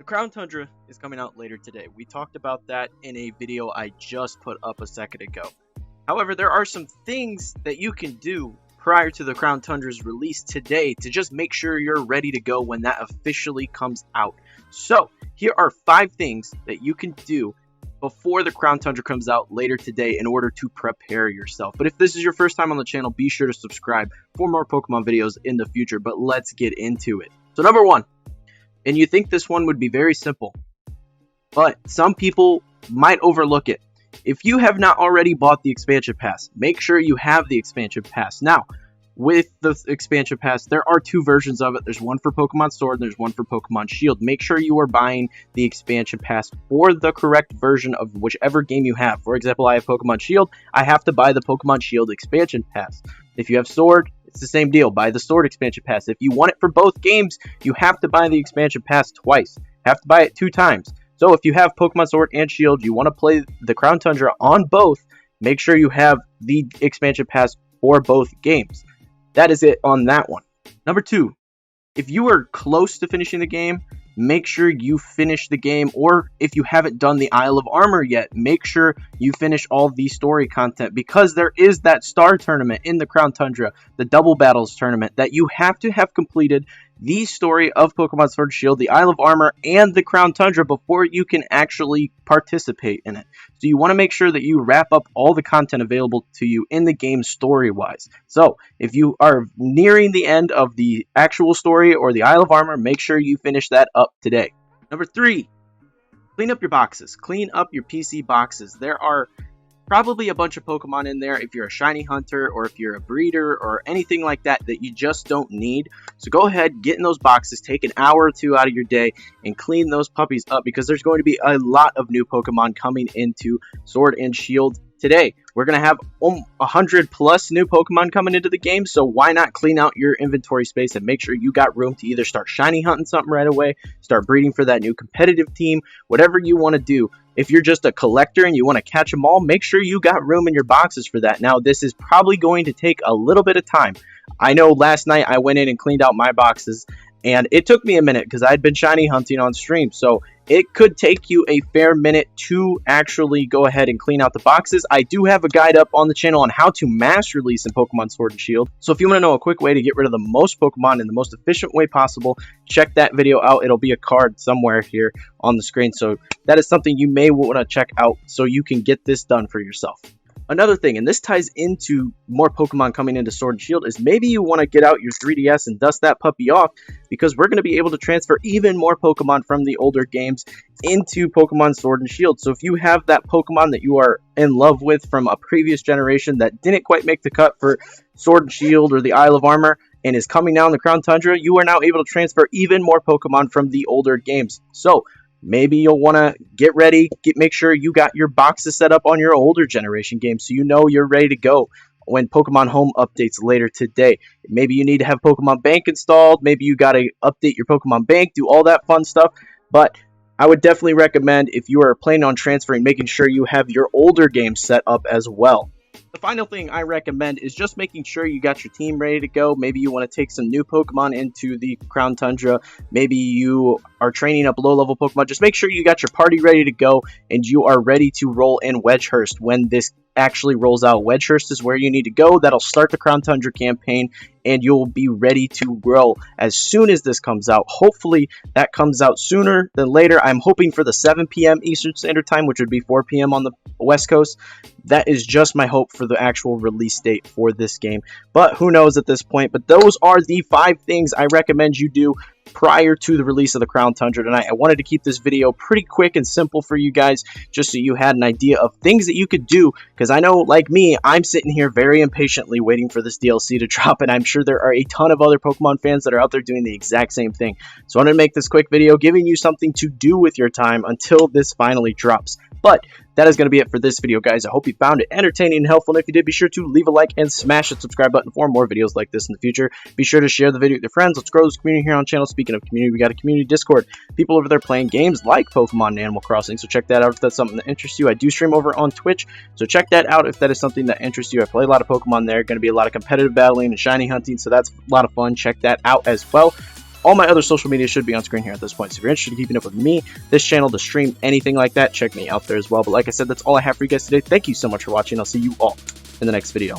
The Crown Tundra is coming out later today. We talked about that in a video I just put up a second ago. However, there are some things that you can do prior to the Crown Tundra's release today to just make sure you're ready to go when that officially comes out. So, here are 5 things that you can do before the Crown Tundra comes out later today in order to prepare yourself. But if this is your first time on the channel, be sure to subscribe for more Pokemon videos in the future. But let's get into it. So number 1, and you think this one would be very simple, but some people might overlook it. If you have not already bought the expansion pass, make sure you have the expansion pass. Now, with the expansion pass, there are 2 versions of it. There's one for Pokemon Sword and there's one for Pokemon Shield. Make sure you are buying the expansion pass for the correct version of whichever game you have. For example, I have Pokemon Shield. I have to buy the Pokemon Shield expansion pass. If you have Sword, it's the same deal. Buy the Sword expansion pass. If you want it for both games, you have to buy the expansion pass twice. You have to buy it 2 times. So if you have Pokemon Sword and Shield, you want to play the Crown Tundra on both, make sure you have the expansion pass for both games. That is it on that one. Number 2, if you are close to finishing the game, make sure you finish the game, or if you haven't done the Isle of Armor yet, make sure you finish all the story content, because there is that star tournament in the Crown Tundra, the Double Battles tournament, that you have to have completed the story of Pokemon Sword and Shield, the Isle of Armor, and the Crown Tundra before you can actually participate in it. So you want to make sure that you wrap up all the content available to you in the game story-wise. So if you are nearing the end of the actual story or the Isle of Armor, make sure you finish that up today. Number 3, clean up your boxes. Clean up your PC boxes. There are probably a bunch of Pokemon in there if you're a shiny hunter or if you're a breeder or anything like that that you just don't need. So go ahead, get in those boxes, take an hour or 2 out of your day and clean those puppies up, because there's going to be a lot of new Pokemon coming into Sword and Shield today. We're going to have 100 plus new Pokemon coming into the game, so why not clean out your inventory space and make sure you got room to either start shiny hunting something right away, start breeding for that new competitive team, whatever you want to do. If you're just a collector and you want to catch them all, make sure you got room in your boxes for that. Now, this is probably going to take a little bit of time. I know last night I went in and cleaned out my boxes, and it took me a minute because I'd been shiny hunting on stream. So it could take you a fair minute to actually go ahead and clean out the boxes. I do have a guide up on the channel on how to mass release in Pokemon Sword and Shield. So if you want to know a quick way to get rid of the most Pokemon in the most efficient way possible, check that video out. It'll be a card somewhere here on the screen. So that is something you may want to check out so you can get this done for yourself. Another thing, and this ties into more Pokemon coming into Sword and Shield, is maybe you want to get out your 3DS and dust that puppy off, because we're going to be able to transfer even more Pokemon from the older games into Pokemon Sword and Shield. So if you have that Pokemon that you are in love with from a previous generation that didn't quite make the cut for Sword and Shield or the Isle of Armor and is coming now in the Crown Tundra, you are now able to transfer even more Pokemon from the older games. So maybe you'll want to get ready, make sure you got your boxes set up on your older generation games so you know you're ready to go when Pokemon Home updates later today. Maybe you need to have Pokemon Bank installed. Maybe you got to update your Pokemon Bank, do all that fun stuff. But I would definitely recommend, if you are planning on transferring, making sure you have your older games set up as well. The final thing I recommend is just making sure you got your team ready to go. Maybe you want to take some new Pokemon into the Crown Tundra. Maybe you are training up low-level Pokemon. Just make sure you got your party ready to go and you are ready to roll in Wedgehurst when this actually rolls out. Wedgehurst is where you need to go. That'll start the Crown Tundra campaign, and you'll be ready to roll as soon as this comes out. Hopefully that comes out sooner than later. I'm hoping for the 7 p.m. Eastern Standard Time, which would be 4 p.m. on the West Coast. That is just my hope for the actual release date for this game, but who knows at this point. But those are the 5 things I recommend you do prior to the release of the Crown Tundra tonight. I wanted to keep this video pretty quick and simple for you guys, just so you had an idea of things that you could do, because I know, like me, I'm sitting here very impatiently waiting for this DLC to drop, and I'm sure there are a ton of other Pokemon fans that are out there doing the exact same thing. So I wanted to make this quick video giving you something to do with your time until this finally drops. But that is going to be it for this video, guys. I hope you found it entertaining and helpful, and if you did, be sure to leave a like and smash the subscribe button for more videos like this in the future. Be sure to share the video with your friends. Let's grow this community here on the channel. Speaking of community, we got a community Discord. People over there playing games like Pokemon and Animal Crossing, so check that out if that's something that interests you. I do stream over on Twitch, so check that out if that is something that interests you. I play a lot of Pokemon there. Going to be a lot of competitive battling and shiny hunting, so that's a lot of fun. Check that out as well. All my other social media should be on screen here at this point, so if you're interested in keeping up with me, this channel, the stream, anything like that, check me out there as well. But like I said, that's all I have for you guys today. Thank you so much for watching. I'll see you all in the next video.